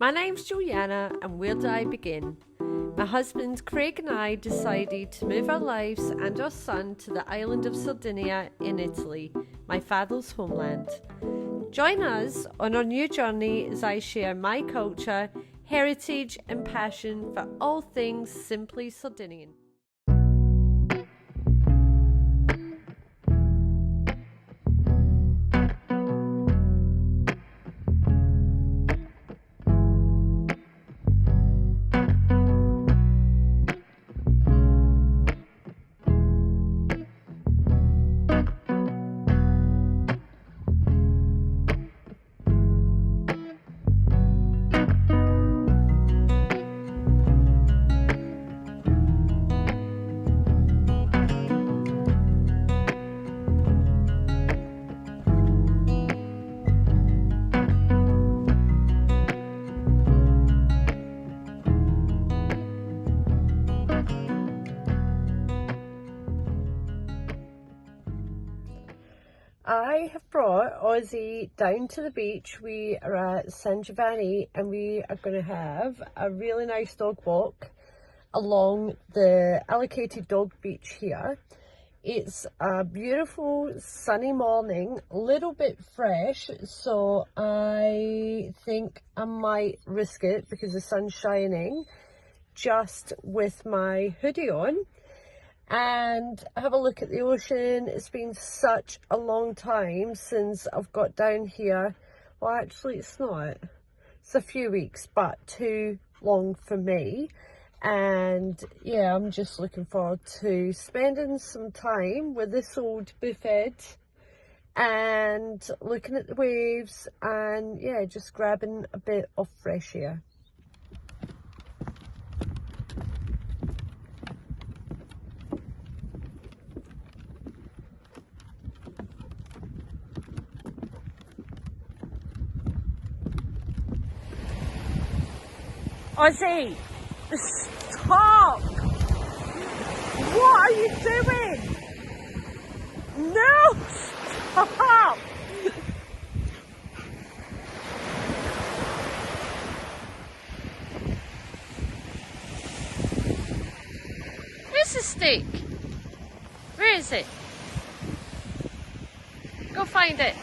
My name's Juliana, and where do I begin? My husband Craig and I decided to move our lives and our son to the island of Sardinia in Italy, my father's homeland. Join us on our new journey as I share my culture, heritage, and passion for all things Simply Sardinian. I have brought Ozzy down to the beach. We are at San Giovanni and we are going to have a really nice dog walk along the allocated dog beach here. It's a beautiful sunny morning, a little bit fresh, so I think I might risk it because the sun's shining, just with my hoodie on and have a look at the ocean. It's been such a long time since I've got down here. Well, actually it's not. It's a few weeks, but too long for me. And yeah, I'm just looking forward to spending some time with this old buffet and looking at the waves and yeah, just grabbing a bit of fresh air. Ozzy, stop! What are you doing? No, stop! Where's the stick? Where is it? Go find it.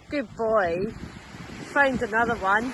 Good boy. Find another one.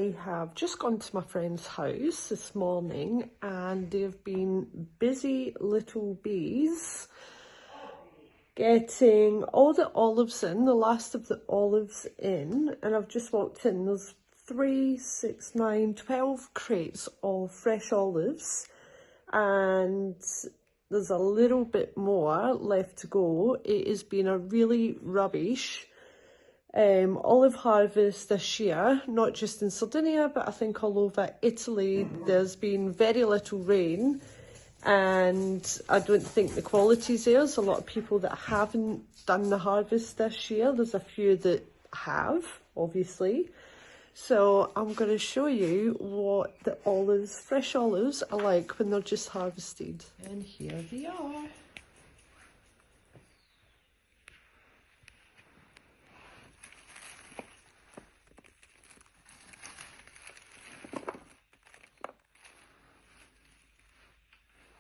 I have just gone to my friend's house this morning and they've been busy little bees getting all the olives in, the last of the olives in, and I've just walked in. There's 3, 6, 9, 12 crates of fresh olives, and there's a little bit more left to go. It has been a really rubbish olive harvest this year, not just in Sardinia, but I think all over Italy. There's been very little rain, and I don't think the quality's there. There's a lot of people that haven't done the harvest this year. There's a few that have, obviously. So I'm going to show you what the olives, fresh olives, are like when they're just harvested. And here they are.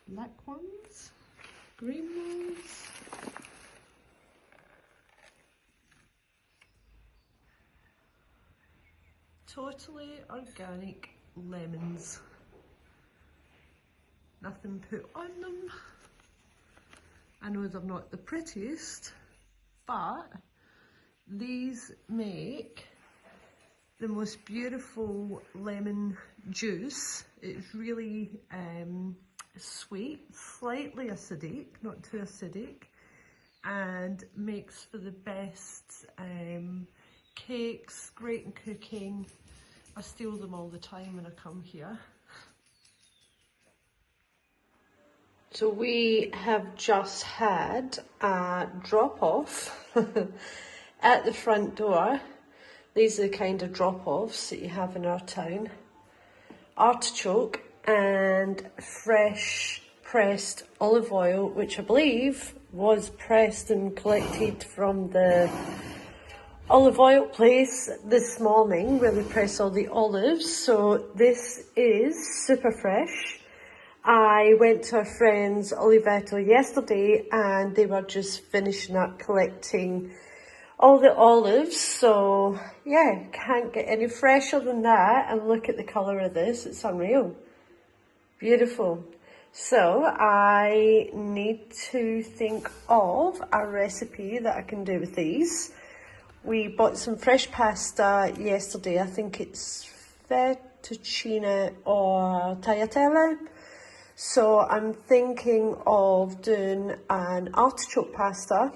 Black ones, green ones. Totally organic lemons. Nothing put on them. I know they're not the prettiest, but these make the most beautiful lemon juice. It's really sweet, slightly acidic, not too acidic, and makes for the best cakes, great in cooking. I steal them all the time when I come here. So we have just had a drop-off at the front door. These are the kind of drop-offs that you have in our town. Artichoke and fresh pressed olive oil, which I believe was pressed and collected from the olive oil place this morning where they press all the olives. So this is super fresh. I went to a friend's oliveto yesterday and they were just finishing up collecting all the olives. So yeah, can't get any fresher than that. And look at the colour of this, it's unreal. Beautiful. So I need to think of a recipe that I can do with these. We bought some fresh pasta yesterday. I think it's fettuccine or tagliatelle. So I'm thinking of doing an artichoke pasta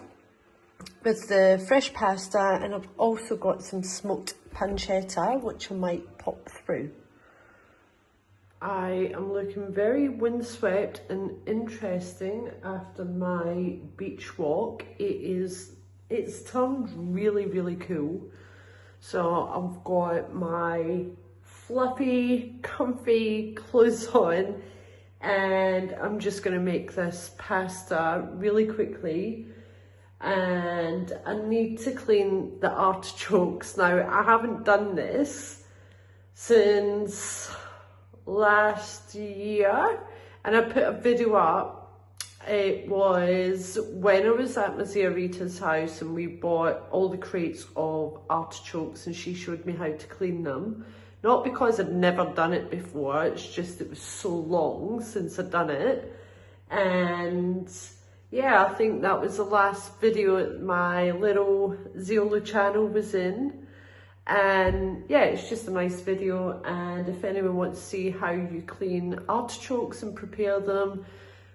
with the fresh pasta, and I've also got some smoked pancetta, which I might pop through. I am looking very windswept and interesting after my beach walk. It's turned really, really cool. So I've got my fluffy, comfy clothes on, and I'm just going to make this pasta really quickly. And I need to clean the artichokes. Now, I haven't done this since last year, and I put a video up. It was when I was at my Zia Rita's house and we bought all the crates of artichokes and she showed me how to clean them. Not because I'd never done it before, it's just it was so long since I'd done it. And yeah, I think that was the last video my little Ziolo channel was in. And yeah, it's just a nice video, and if anyone wants to see how you clean artichokes and prepare them,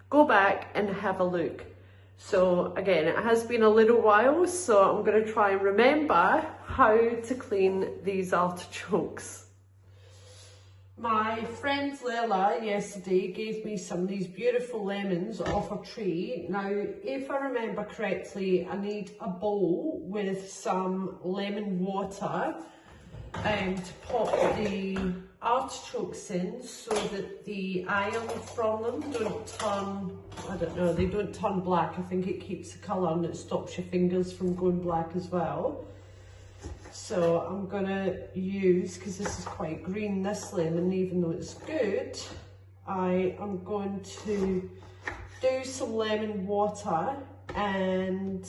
go back and have a look. So again, it has been a little while, so I'm going to try and remember how to clean these artichokes. My friend Leila yesterday gave me some of these beautiful lemons off a tree. Now, if I remember correctly, I need a bowl with some lemon water to pop the artichokes in so that the iron from them don't turn, I don't know, they don't turn black. I think it keeps the colour and it stops your fingers from going black as well. So I'm going to use, because this is quite green, this lemon, even though it's good, I am going to do some lemon water, and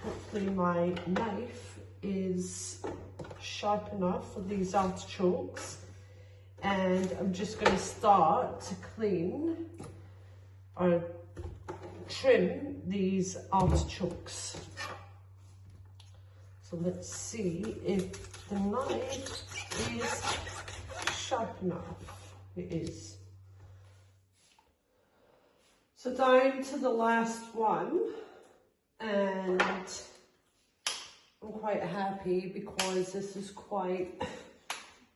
hopefully my knife is sharp enough for these artichokes. And I'm just going to start to clean or trim these artichokes. So let's see if the knife is sharp enough. It is. So So down to the last one, and I'm quite happy because this is quite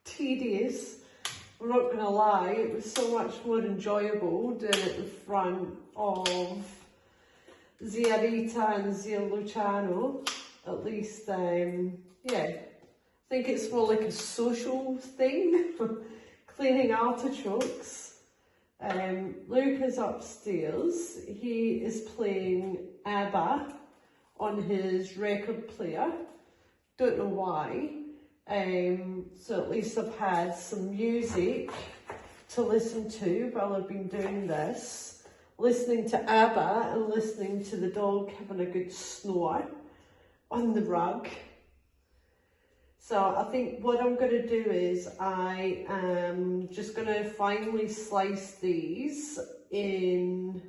tedious. I'm not going to lie, it was so much more enjoyable doing it in front of Zia Rita and Zia Luciano. At least, yeah, I think it's more like a social thing, cleaning artichokes. Luke is upstairs. He is playing ABBA on his record player. Don't know why. So at least I've had some music to listen to while I've been doing this. Listening to ABBA and listening to the dog having a good snore on the rug. So I think what I'm going to do is I am just going to finely slice these in,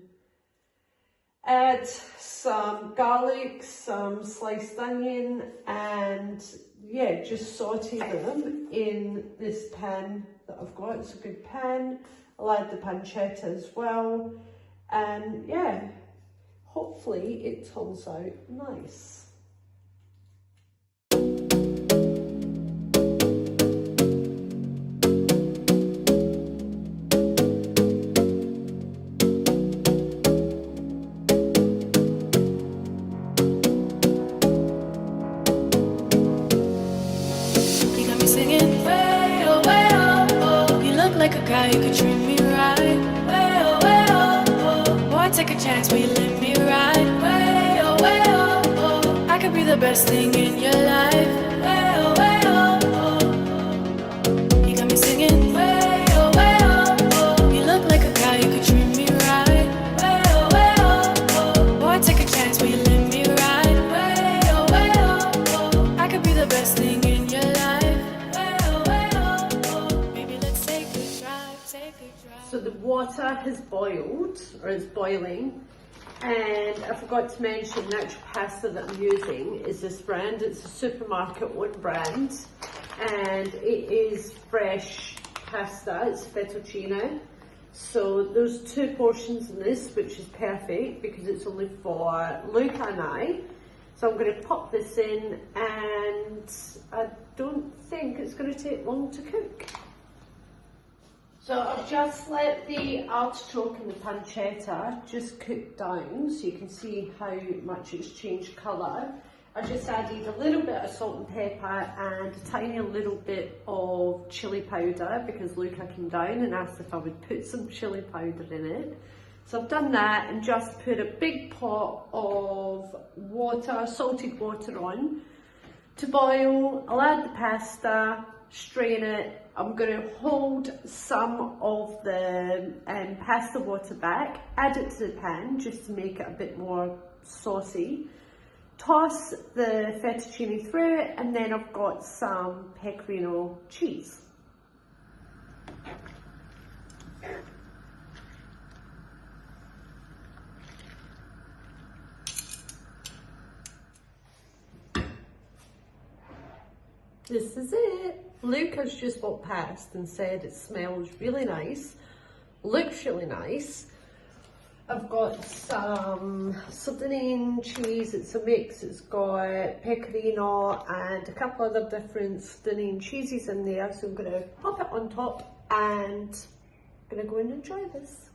add some garlic, some sliced onion, and yeah, just saute them in this pan that I've got. It's a good pan. I'll add the pancetta as well, and yeah, hopefully it turns out nice. You could treat me right. Way oh, way oh, oh. Boy, take a chance, will you let me ride? Way oh, way oh, oh. I could be the best thing in your life. Way oh, oh. You got me singing. Way oh, oh. You look like a guy, you could treat me right. Way oh, oh. Boy, take a chance, will you let me ride? Way oh, I could be the best thing in your life. So the water has boiled, or is boiling, and I forgot to mention the actual pasta that I'm using is this brand. It's a supermarket own brand, and it is fresh pasta. It's fettuccine. So there's 2 portions in this, which is perfect because it's only for Luca and I. So I'm going to pop this in, and I don't think it's going to take long to cook. So I've just let the artichoke and the pancetta just cook down, so you can see how much it's changed colour. I just added a little bit of salt and pepper and a tiny little bit of chilli powder because Luca came down and asked if I would put some chilli powder in it. So I've done that and just put a big pot of water, salted water on to boil. I'll add the pasta, strain it. I'm going to hold some of the pasta water back, add it to the pan just to make it a bit more saucy. Toss the fettuccine through it, and then I've got some pecorino cheese. This is it. Luca's just walked past and said it smells really nice, looks really nice. I've got some Sardinian cheese, it's a mix, it's got pecorino and a couple other different Sardinian cheeses in there, so I'm going to pop it on top and I'm going to go and enjoy this.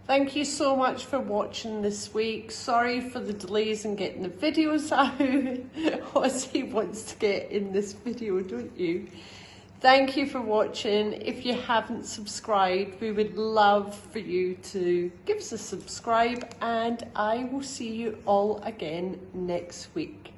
Thank you so much for watching this week. Sorry for the delays in getting the videos out. Ozzy wants to get in this video, don't you? Thank you for watching. If you haven't subscribed, we would love for you to give us a subscribe, and I will see you all again next week.